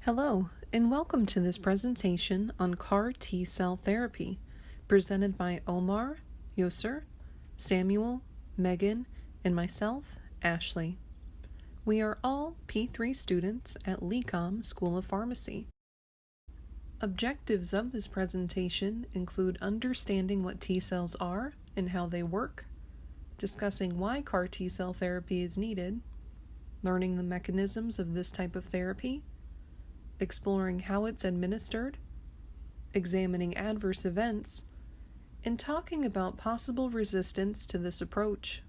Hello, and welcome to this presentation on CAR T-cell therapy, presented by Omar, Yosser, Samuel, Megan, and myself, Ashley. We are all P3 students at LECOM School of Pharmacy. Objectives of this presentation include understanding what T-cells are and how they work, discussing why CAR T-cell therapy is needed, learning the mechanisms of this type of therapy, exploring how it's administered, examining adverse events, and talking about possible resistance to this approach.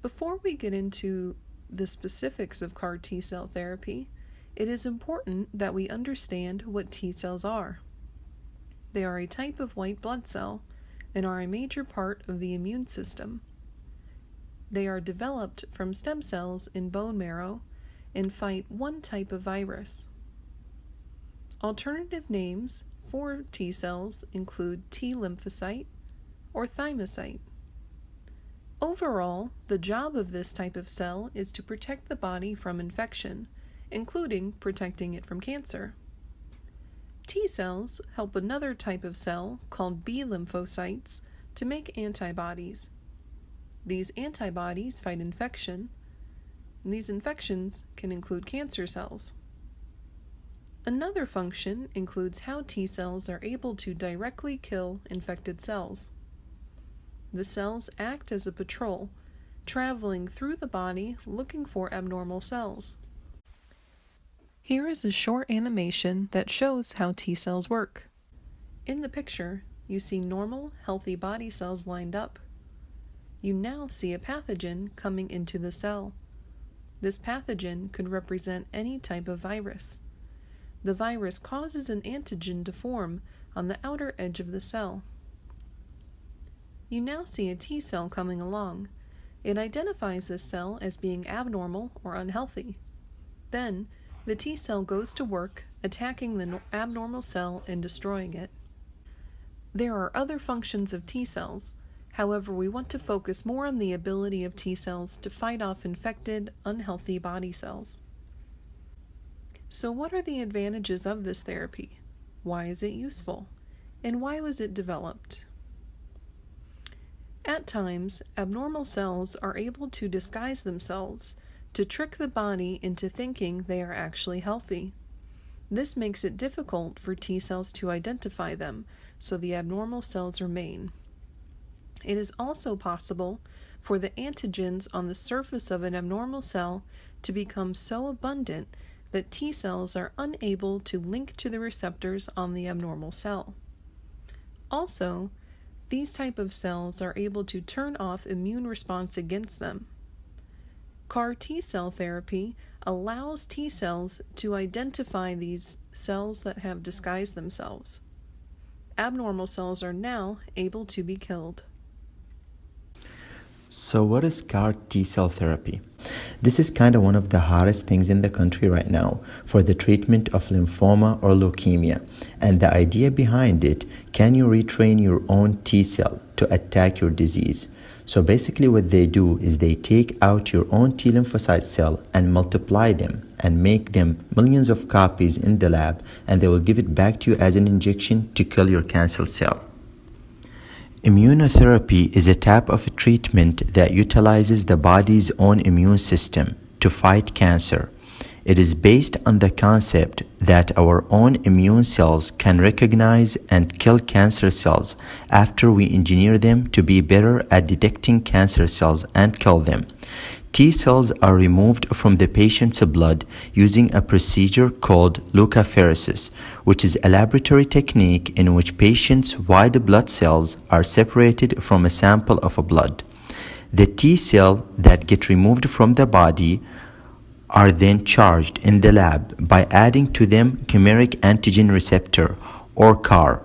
Before we get into the specifics of CAR T-cell therapy, it is important that we understand what T-cells are. They are a type of white blood cell and are a major part of the immune system. They are developed from stem cells in bone marrow and fight one type of virus. Alternative names for T cells include T lymphocyte or thymocyte. Overall, the job of this type of cell is to protect the body from infection, including protecting it from cancer. T cells help another type of cell called B lymphocytes to make antibodies. These antibodies fight infection, and these infections can include cancer cells. Another function includes how T cells are able to directly kill infected cells. The cells act as a patrol, traveling through the body looking for abnormal cells. Here is a short animation that shows how T cells work. In the picture, you see normal, healthy body cells lined up. You now see a pathogen coming into the cell. This pathogen could represent any type of virus. The virus causes an antigen to form on the outer edge of the cell. You now see a T cell coming along. It identifies this cell as being abnormal or unhealthy. Then, the T cell goes to work attacking the abnormal cell and destroying it. There are other functions of T cells. However, we want to focus more on the ability of T cells to fight off infected, unhealthy body cells. So what are the advantages of this therapy? Why is it useful? And why was it developed? At times, abnormal cells are able to disguise themselves to trick the body into thinking they are actually healthy. This makes it difficult for T cells to identify them, so the abnormal cells remain. It is also possible for the antigens on the surface of an abnormal cell to become so abundant that T cells are unable to link to the receptors on the abnormal cell. Also, these type of cells are able to turn off immune response against them. CAR T-cell therapy allows T cells to identify these cells that have disguised themselves. Abnormal cells are now able to be killed. So what is CAR T-cell therapy? This is kind of one of the hottest things in the country right now for the treatment of lymphoma or leukemia. And the idea behind it, can you retrain your own T-cell to attack your disease? So basically what they do is they take out your own T lymphocyte cell and multiply them and make them millions of copies in the lab, and they will give it back to you as an injection to kill your cancer cell. Immunotherapy is a type of treatment that utilizes the body's own immune system to fight cancer. It is based on the concept that our own immune cells can recognize and kill cancer cells after we engineer them to be better at detecting cancer cells and kill them. T cells are removed from the patient's blood using a procedure called leukapheresis, which is a laboratory technique in which patients' white blood cells are separated from a sample of blood. The T cell that get removed from the body are then charged in the lab by adding to them chimeric antigen receptor or CAR.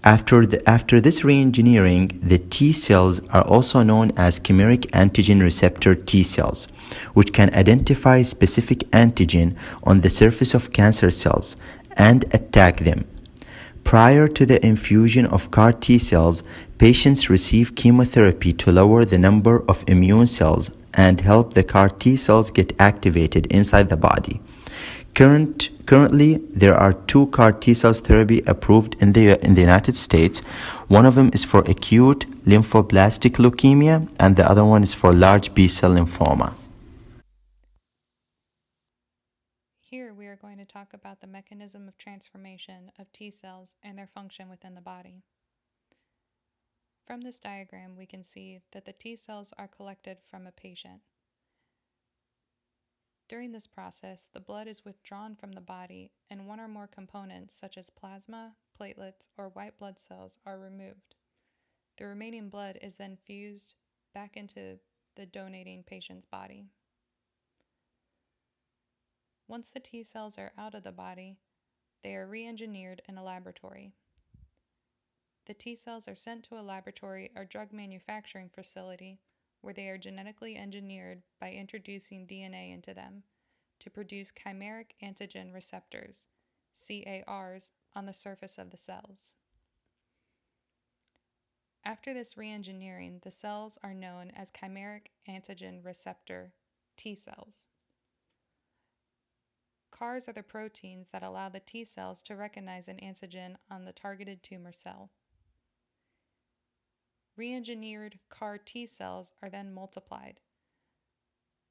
After this reengineering, the T cells are also known as chimeric antigen receptor T cells, which can identify specific antigen on the surface of cancer cells and attack them. Prior to the infusion of CAR T cells, patients receive chemotherapy to lower the number of immune cells and help the CAR T cells get activated inside the body. Currently, there are 2 CAR T cells therapy approved in the United States. One of them is for acute lymphoblastic leukemia, and the other one is for large B-cell lymphoma. Here we are going to talk about the mechanism of transformation of T cells and their function within the body. From this diagram, we can see that the T cells are collected from a patient. During this process, the blood is withdrawn from the body and one or more components such as plasma, platelets, or white blood cells are removed. The remaining blood is then fused back into the donating patient's body. Once the T cells are out of the body, they are re-engineered in a laboratory. The T cells are sent to a laboratory or drug manufacturing facility where they are genetically engineered by introducing DNA into them to produce chimeric antigen receptors, CARs, on the surface of the cells. After this re-engineering, the cells are known as chimeric antigen receptor T cells. CARs are the proteins that allow the T cells to recognize an antigen on the targeted tumor cell. Re-engineered CAR T cells are then multiplied.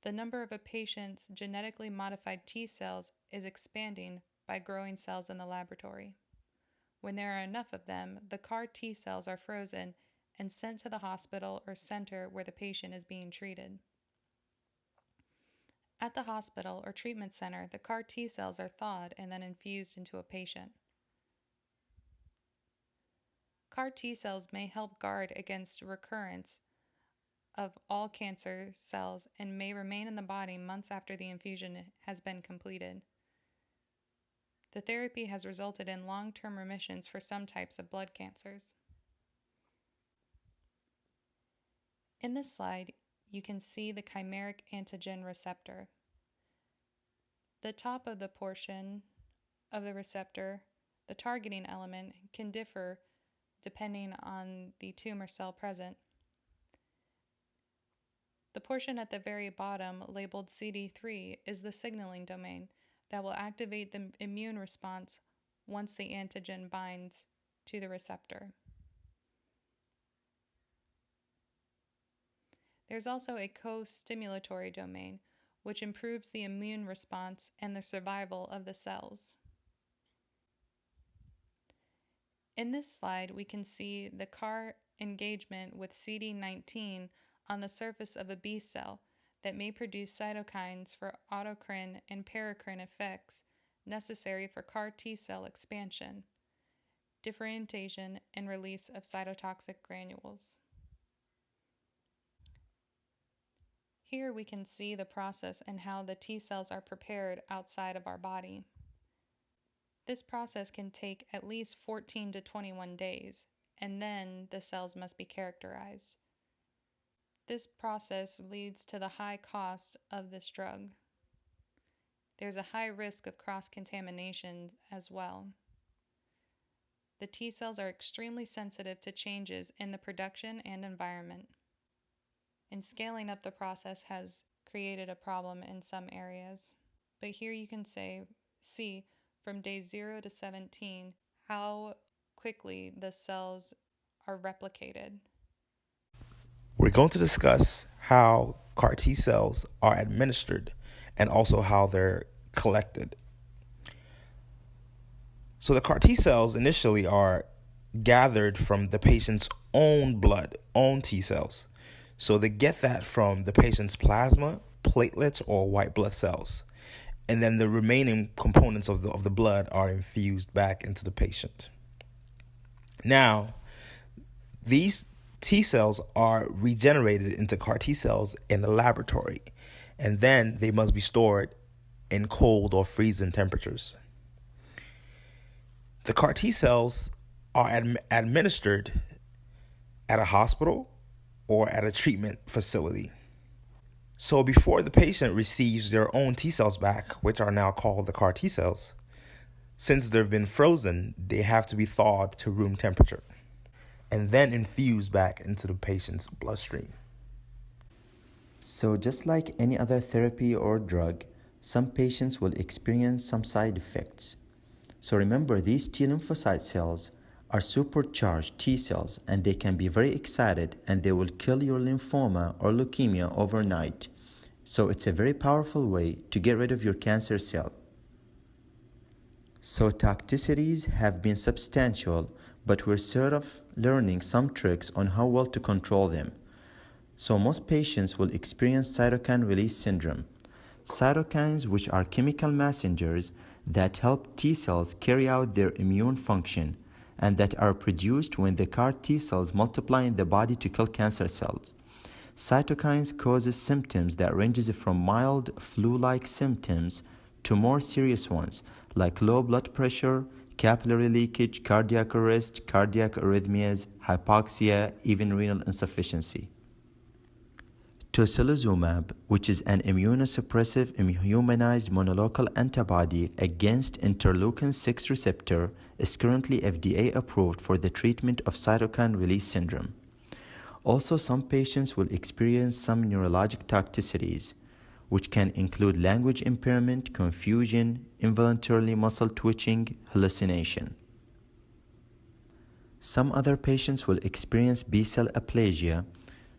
The number of a patient's genetically modified T cells is expanding by growing cells in the laboratory. When there are enough of them, the CAR T cells are frozen and sent to the hospital or center where the patient is being treated. At the hospital or treatment center, the CAR T cells are thawed and then infused into a patient. CAR T cells may help guard against recurrence of all cancer cells and may remain in the body months after the infusion has been completed. The therapy has resulted in long-term remissions for some types of blood cancers. In this slide, you can see the chimeric antigen receptor. The top of the portion of the receptor, the targeting element, can differ depending on the tumor cell present. The portion at the very bottom, labeled CD3, is the signaling domain that will activate the immune response once the antigen binds to the receptor. There's also a co-stimulatory domain, which improves the immune response and the survival of the cells. In this slide, we can see the CAR engagement with CD19 on the surface of a B cell that may produce cytokines for autocrine and paracrine effects necessary for CAR T cell expansion, differentiation, and release of cytotoxic granules. Here we can see the process and how the T cells are prepared outside of our body. This process can take at least 14 to 21 days, and then the cells must be characterized. This process leads to the high cost of this drug. There's a high risk of cross-contamination as well. The T cells are extremely sensitive to changes in the production and environment. And scaling up the process has created a problem in some areas. But here you can see from day 0 to 17 how quickly the cells are replicated. We're going to discuss how CAR T cells are administered and also how they're collected. So the CAR T cells initially are gathered from the patient's own blood, own T cells. So they get that from the patient's plasma, platelets, or white blood cells. And then the remaining components of the blood are infused back into the patient. Now, these T cells are regenerated into CAR T cells in the laboratory, and then they must be stored in cold or freezing temperatures. The CAR T cells are administered at a hospital or at a treatment facility. So before the patient receives their own T cells back, which are now called the CAR T cells, since they've been frozen, they have to be thawed to room temperature and then infused back into the patient's bloodstream. So, just like any other therapy or drug, some patients will experience some side effects. So, remember, these T lymphocyte cells are supercharged T cells and they can be very excited and they will kill your lymphoma or leukemia overnight. So, it's a very powerful way to get rid of your cancer cell. So, toxicities have been substantial, but we're sort of learning some tricks on how well to control them. So most patients will experience cytokine release syndrome. Cytokines, which are chemical messengers that help T cells carry out their immune function and that are produced when the CAR T cells multiply in the body to kill cancer cells. Cytokines causes symptoms that ranges from mild flu-like symptoms to more serious ones like low blood pressure, capillary leakage, cardiac arrest, cardiac arrhythmias, hypoxia, even renal insufficiency. Tocilizumab, which is an immunosuppressive humanized monolocal antibody against interleukin-6 receptor, is currently FDA approved for the treatment of cytokine release syndrome. Also, some patients will experience some neurologic toxicities, which can include language impairment, confusion, involuntary muscle twitching, hallucination. Some other patients will experience B-cell aplasia.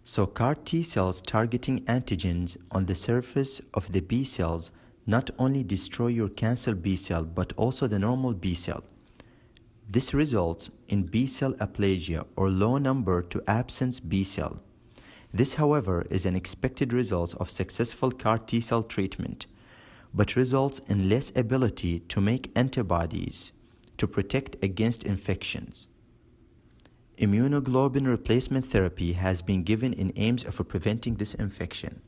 So CAR T cells targeting antigens on the surface of the B cells not only destroy your cancer B cell but also the normal B cell. This results in B cell aplasia or low number to absence B cell. This, however, is an expected result of successful CAR T cell treatment, but results in less ability to make antibodies to protect against infections. Immunoglobulin replacement therapy has been given in aims of preventing this infection.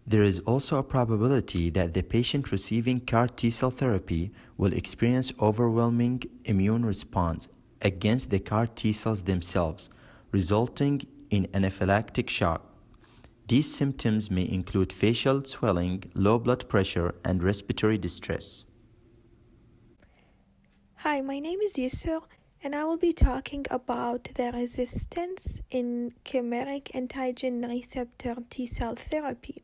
There is also a probability that the patient receiving CAR T-cell therapy will experience overwhelming immune response against the CAR T-cells themselves, resulting in anaphylactic shock. These symptoms may include facial swelling, low blood pressure, and respiratory distress. Hi, my name is Yusur, and I will be talking about the resistance in chimeric antigen receptor T-cell therapy.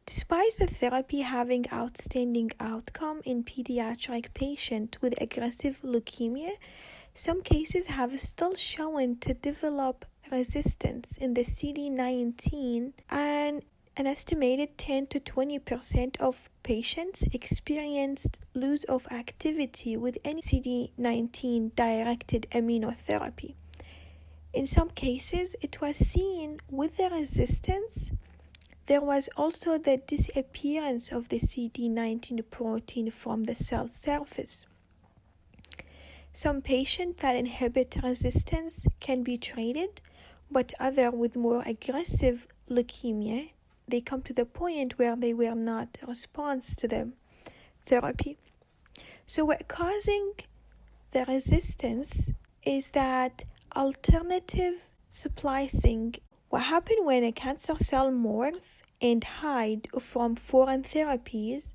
Despite the therapy having outstanding outcome in pediatric patients with aggressive leukemia, some cases have still shown to develop resistance in the CD19, and an estimated 10 to 20% of patients experienced loss of activity with any CD19-directed immunotherapy. In some cases, it was seen with the resistance. There was also the disappearance of the CD19 protein from the cell surface. Some patients that inhibit resistance can be treated, but others with more aggressive leukemia, they come to the point where they will not respond to the therapy. So what causing the resistance is that alternative splicing. What happens when a cancer cell morph and hide from foreign therapies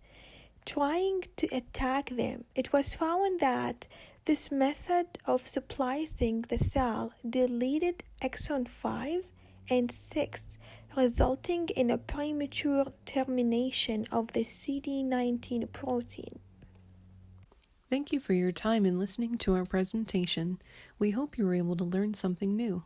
trying to attack them? It was found that this method of splicing the cell deleted exon 5 and 6, resulting in a premature termination of the CD19 protein. Thank you for your time in listening to our presentation. We hope you were able to learn something new.